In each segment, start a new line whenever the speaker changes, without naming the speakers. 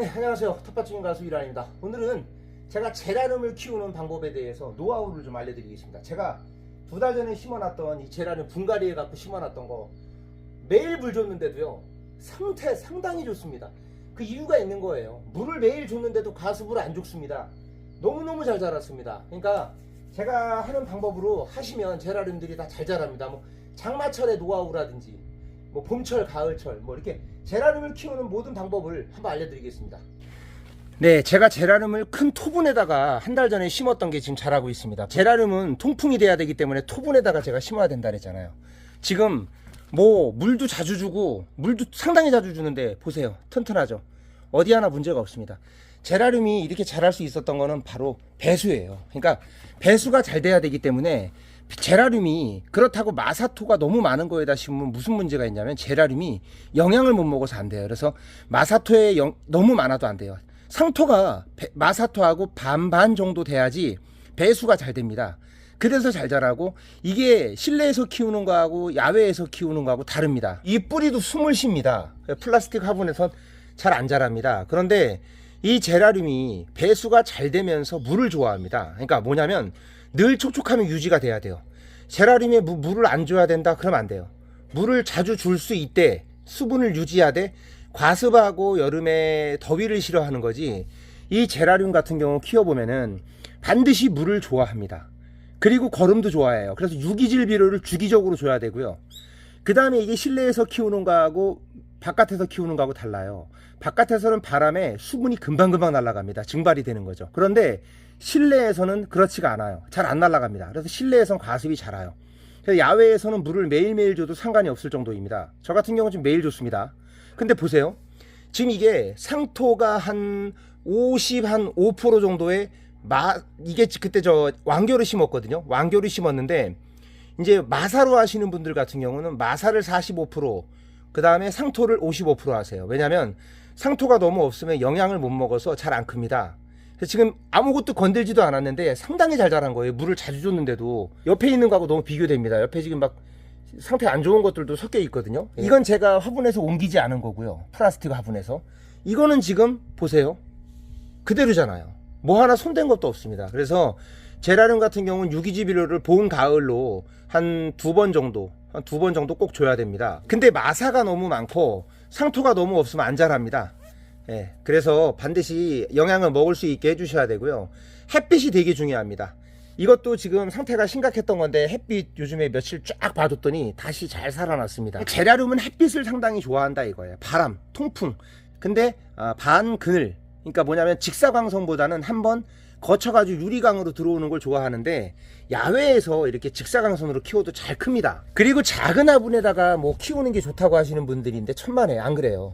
네, 안녕하세요. 텃밭주인 가수 이란입니다. 오늘은 제가 제라늄을 키우는 방법에 대해서 노하우를 좀 알려드리겠습니다. 제가 2달 전에 심어놨던 이 제라늄 분갈이에 갖고 심어놨던 거 매일 물 줬는데도요, 상태 상당히 좋습니다. 그 이유가 있는 거예요. 물을 매일 줬는데도 가습을 안 죽습니다. 너무너무 잘 자랐습니다. 그러니까 제가 하는 방법으로 하시면 제라늄들이 다 잘 자랍니다. 뭐 장마철의 노하우라든지 뭐 봄철, 가을철 뭐 이렇게 제라늄을 키우는 모든 방법을 한번 알려드리겠습니다. 네, 제가 제라늄을 큰 토분에다가 한 달 전에 심었던 게 지금 자라고 있습니다. 제라늄은 통풍이 돼야 되기 때문에 토분에다가 제가 심어야 된다 그랬잖아요. 지금 뭐 물도 자주 주고 물도 상당히 자주 주는데 보세요, 튼튼하죠. 어디 하나 문제가 없습니다. 제라늄이 이렇게 자랄 수 있었던 거는 바로 배수예요. 그러니까 배수가 잘 돼야 되기 때문에 제라늄이, 그렇다고 마사토가 너무 많은 거에다 심으면 무슨 문제가 있냐면 제라늄이 영양을 못 먹어서 안 돼요. 그래서 마사토에 너무 많아도 안 돼요. 상토가 마사토하고 반반 정도 돼야지 배수가 잘 됩니다. 그래서 잘 자라고, 이게 실내에서 키우는 거하고 야외에서 키우는 거하고 다릅니다. 이 뿌리도 숨을 쉽니다. 플라스틱 화분에선 잘 안 자랍니다. 그런데 이 제라늄이 배수가 잘 되면서 물을 좋아합니다. 그러니까 뭐냐면 늘 촉촉함이 유지가 돼야 돼요. 제라늄에 물을 안 줘야 된다 그러면 안 돼요. 물을 자주 줄 수 있대. 수분을 유지하되 과습하고 여름에 더위를 싫어하는 거지. 이 제라늄 같은 경우 키워보면은 반드시 물을 좋아합니다. 그리고 거름도 좋아해요. 그래서 유기질 비료를 주기적으로 줘야 되고요. 그 다음에 이게 실내에서 키우는 거하고 바깥에서 키우는 거하고 달라요. 바깥에서는 바람에 수분이 금방금방 날아갑니다. 증발이 되는 거죠. 그런데 실내에서는 그렇지가 않아요. 잘 안 날아갑니다. 그래서 실내에서는 과습이 자라요. 그래서 야외에서는 물을 매일매일 줘도 상관이 없을 정도입니다. 저 같은 경우는 지금 매일 줬습니다. 근데 보세요. 지금 이게 상토가 한 5% 정도의 이게 그때 저 왕겨를 심었거든요. 왕겨를 심었는데 이제 마사로 하시는 분들 같은 경우는 마사를 45%, 그 다음에 상토를 55% 하세요. 왜냐면 상토가 너무 없으면 영양을 못 먹어서 잘 안 큽니다. 지금 아무것도 건들지도 않았는데 상당히 잘 자란 거예요. 물을 자주 줬는데도. 옆에 있는 거하고 너무 비교됩니다. 옆에 지금 막 상태 안 좋은 것들도 섞여 있거든요. 이건 제가 화분에서 옮기지 않은 거고요. 플라스틱 화분에서. 이거는 지금 보세요, 그대로잖아요. 뭐 하나 손댄 것도 없습니다. 그래서 제라늄 같은 경우는 유기질 비료를 봄, 가을로 한 2번 정도 꼭 줘야 됩니다. 근데 마사가 너무 많고 상토가 너무 없으면 안 자랍니다. 예, 그래서 반드시 영양을 먹을 수 있게 해주셔야 되고요. 햇빛이 되게 중요합니다. 이것도 지금 상태가 심각했던 건데 햇빛 요즘에 며칠 쫙 봐줬더니 다시 잘 살아났습니다. 제라늄은 햇빛을 상당히 좋아한다 이거예요. 바람, 통풍. 근데 반그늘, 그러니까 뭐냐면 직사광선보다는 한번 거쳐가지고 유리광으로 들어오는 걸 좋아하는데 야외에서 이렇게 직사광선으로 키워도 잘 큽니다. 그리고 작은 화분에다가 뭐 키우는 게 좋다고 하시는 분들인데 천만에 안 그래요.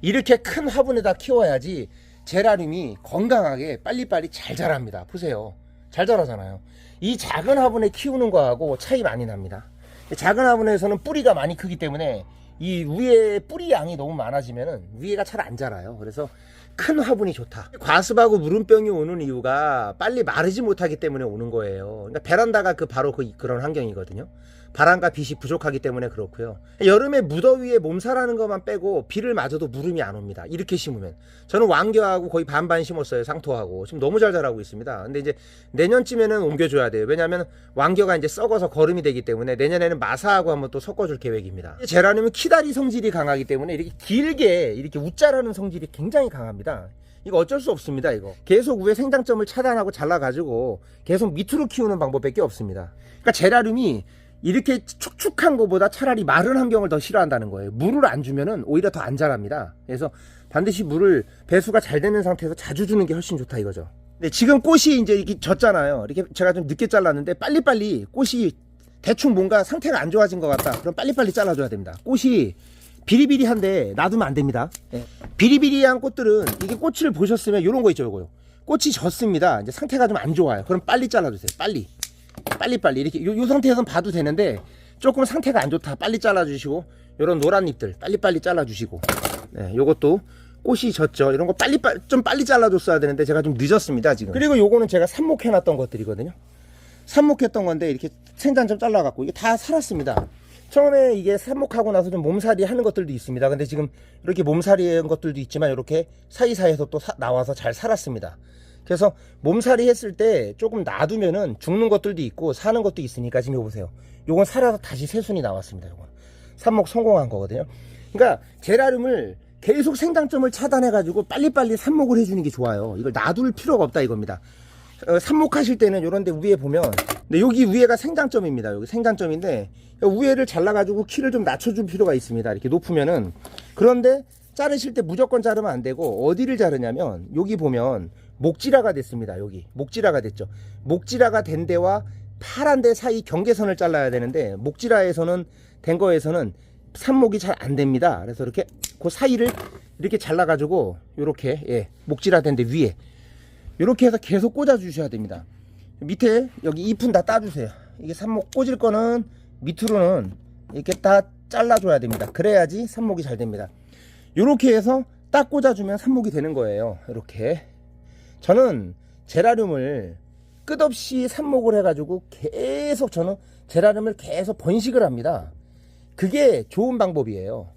이렇게 큰 화분에다 키워야지 제라늄이 건강하게 빨리빨리 잘 자랍니다. 보세요, 잘 자라잖아요. 이 작은 화분에 키우는 거하고 차이 많이 납니다. 작은 화분에서는 뿌리가 많이 크기 때문에 이 위에 뿌리 양이 너무 많아지면은 위에가 잘 안 자라요. 그래서 큰 화분이 좋다. 과습하고 물음병이 오는 이유가 빨리 마르지 못하기 때문에 오는 거예요. 그러니까 베란다가 바로 그런 환경이거든요. 바람과 빛이 부족하기 때문에 그렇고요. 여름에 무더위에 몸살하는 것만 빼고 비를 맞아도 무름이 안 옵니다. 이렇게 심으면. 저는 왕겨하고 거의 반반 심었어요. 상토하고. 지금 너무 잘 자라고 있습니다. 근데 이제 내년쯤에는 옮겨줘야 돼요. 왜냐하면 왕겨가 이제 썩어서 거름이 되기 때문에 내년에는 마사하고 한번 또 섞어줄 계획입니다. 제라늄은 키다리 성질이 강하기 때문에 이렇게 길게 이렇게 웃자라는 성질이 굉장히 강합니다. 이거 어쩔 수 없습니다. 이거 계속 위에 생장점을 차단하고 잘라가지고 계속 밑으로 키우는 방법밖에 없습니다. 그러니까 제라늄이 이렇게 축축한 것보다 차라리 마른 환경을 더 싫어한다는 거예요. 물을 안 주면은 오히려 더 안 자랍니다. 그래서 반드시 물을 배수가 잘 되는 상태에서 자주 주는 게 훨씬 좋다 이거죠. 근데 지금 꽃이 이제 이렇게 졌잖아요. 이렇게 제가 좀 늦게 잘랐는데 빨리빨리 꽃이 대충 뭔가 상태가 안 좋아진 것 같다. 그럼 빨리빨리 잘라줘야 됩니다. 꽃이 비리비리한데 놔두면 안 됩니다. 예. 비리비리한 꽃들은 이게 꽃을 보셨으면 이런 거 있죠, 요거요. 꽃이 졌습니다. 이제 상태가 좀 안 좋아요. 그럼 빨리 잘라주세요. 빨리 이렇게 요 상태에선 봐도 되는데 조금 상태가 안 좋다, 빨리 잘라주시고, 요런 노란 잎들 빨리빨리 잘라주시고, 네, 요것도 꽃이 졌죠. 이런 거 좀 빨리 잘라줬어야 되는데 제가 좀 늦었습니다 지금. 그리고 요거는 제가 삽목해놨던 것들이거든요. 삽목했던 건데 이렇게 생장 좀 잘라갖고 이게 다 살았습니다. 처음에 이게 삽목하고 나서 좀 몸살이 하는 것들도 있습니다. 근데 지금 이렇게 몸살이 한 것들도 있지만 이렇게 사이사이에서 또 나와서 잘 살았습니다. 그래서 몸살이 했을 때 조금 놔두면은 죽는 것들도 있고 사는 것도 있으니까 지금 보세요. 요건 살아서 다시 새순이 나왔습니다. 요건 삽목 성공한 거거든요. 그러니까 제라늄을 계속 생장점을 차단해 가지고 빨리빨리 삽목을 해주는 게 좋아요. 이걸 놔둘 필요가 없다 이겁니다. 삽목하실 때는 요런데 위에 보면, 네, 여기 위에가 생장점입니다. 여기 생장점인데 위에를 잘라가지고 키를 좀 낮춰줄 필요가 있습니다. 이렇게 높으면은. 그런데 자르실 때 무조건 자르면 안 되고 어디를 자르냐면 여기 보면 목지라가 됐습니다. 여기 목지라가 됐죠. 목지라가 된 데와 파란 데 사이 경계선을 잘라야 되는데 목지라에서는 된 거에서는 삽목이 잘 안 됩니다. 그래서 이렇게 그 사이를 이렇게 잘라가지고 이렇게, 예, 목지라 된 데 위에 이렇게 해서 계속 꽂아 주셔야 됩니다. 밑에 여기 잎은 다 따주세요. 이게 삽목 꽂을 거는 밑으로는 이렇게 다 잘라줘야 됩니다. 그래야지 삽목이 잘 됩니다. 이렇게 해서 딱 꽂아주면 삽목이 되는 거예요. 이렇게 저는 제라늄을 끝없이 삽목을 해가지고 계속 저는 제라늄을 계속 번식을 합니다. 그게 좋은 방법이에요.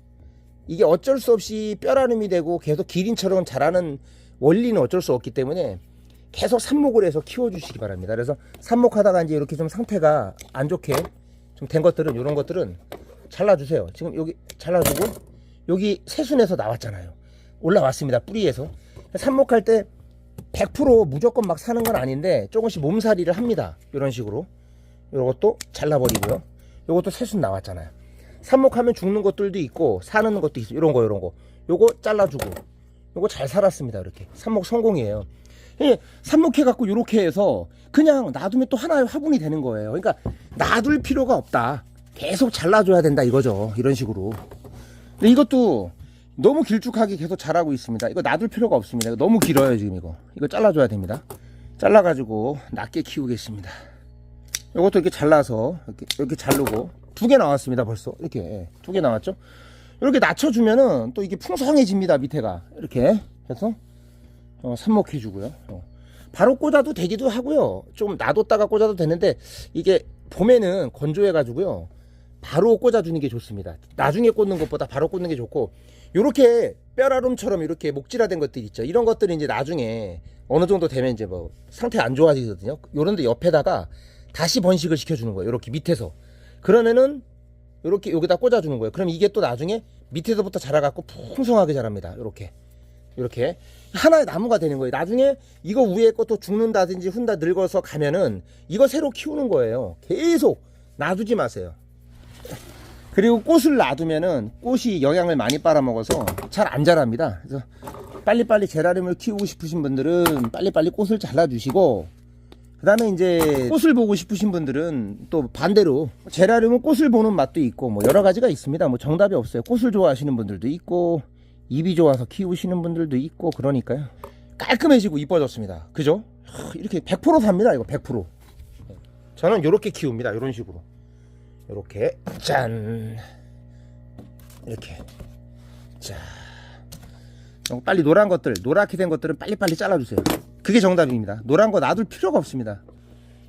이게 어쩔 수 없이 뼈라눔이 되고 계속 기린처럼 자라는 원리는 어쩔 수 없기 때문에 계속 삽목을 해서 키워주시기 바랍니다. 그래서 삽목하다가 이제 이렇게 좀 상태가 안 좋게 좀 된 것들은, 이런 것들은 잘라주세요. 지금 여기 잘라주고 여기 새순에서 나왔잖아요. 올라왔습니다. 뿌리에서. 삽목할 때 100% 무조건 막 사는 건 아닌데 조금씩 몸살이를 합니다. 이런 식으로. 요것도 잘라버리고요. 요것도 새순 나왔잖아요. 삽목하면 죽는 것들도 있고 사는 것도 있어요. 이런 거 요거 잘라주고 요거 잘 살았습니다. 이렇게 삽목 성공이에요. 삽목해갖고 이렇게 해서 그냥 놔두면 또 하나의 화분이 되는 거예요. 그러니까 놔둘 필요가 없다. 계속 잘라줘야 된다 이거죠. 이런 식으로. 근데 이것도 너무 길쭉하게 계속 자라고 있습니다. 이거 놔둘 필요가 없습니다. 이거 너무 길어요 지금 이거 잘라줘야 됩니다. 잘라가지고 낮게 키우겠습니다. 이것도 이렇게 잘라서 이렇게 자르고 2개 나왔습니다. 벌써 이렇게 2개 나왔죠. 이렇게 낮춰주면은 또 이게 풍성해집니다. 밑에가 이렇게 해서 삽목해주고요. 바로 꽂아도 되기도 하고요. 좀 놔뒀다가 꽂아도 되는데 이게 봄에는 건조해가지고요. 바로 꽂아주는 게 좋습니다. 나중에 꽂는 것보다 바로 꽂는 게 좋고, 요렇게 뼈라룸처럼 이렇게 목질화된 것들 있죠. 이런 것들이 이제 나중에 어느 정도 되면 이제 뭐 상태 안 좋아지거든요. 요런데 옆에다가 다시 번식을 시켜주는 거예요. 요렇게 밑에서. 그러면은 요렇게 여기다 꽂아주는 거예요. 그럼 이게 또 나중에 밑에서부터 자라갖고 풍성하게 자랍니다. 요렇게 하나의 나무가 되는 거예요. 나중에 이거 위에 것도 죽는다든지 훈다 늙어서 가면은 이거 새로 키우는 거예요. 계속 놔두지 마세요. 그리고 꽃을 놔두면은 꽃이 영양을 많이 빨아먹어서 잘 안 자랍니다. 그래서 빨리빨리 제라늄을 키우고 싶으신 분들은 빨리빨리 꽃을 잘라주시고, 그 다음에 이제 꽃을 보고 싶으신 분들은 또 반대로 제라늄은 꽃을 보는 맛도 있고 뭐 여러 가지가 있습니다. 뭐 정답이 없어요. 꽃을 좋아하시는 분들도 있고 잎이 좋아서 키우시는 분들도 있고, 그러니까요. 깔끔해지고 이뻐졌습니다. 그죠? 이렇게 100% 삽니다. 이거 100%. 저는 이렇게 키웁니다. 이런 식으로. 이렇게 짠, 이렇게 자, 빨리 노란 것들, 노랗게 된 것들은 빨리빨리 잘라주세요. 그게 정답입니다. 노란 거 놔둘 필요가 없습니다.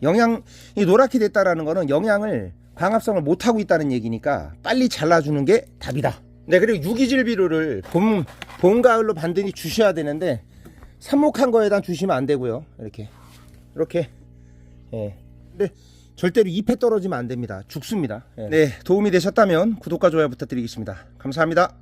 이 노랗게 됐다라는 거는 영양을, 광합성을 못하고 있다는 얘기니까 빨리 잘라주는 게 답이다. 네, 그리고 유기질 비료를 봄, 가을로 반드시 주셔야 되는데 삽목한 거에다 주시면 안 되고요. 이렇게 예. 근데 절대로 잎에 떨어지면 안 됩니다. 죽습니다. 예. 네, 도움이 되셨다면 구독과 좋아요 부탁드리겠습니다. 감사합니다.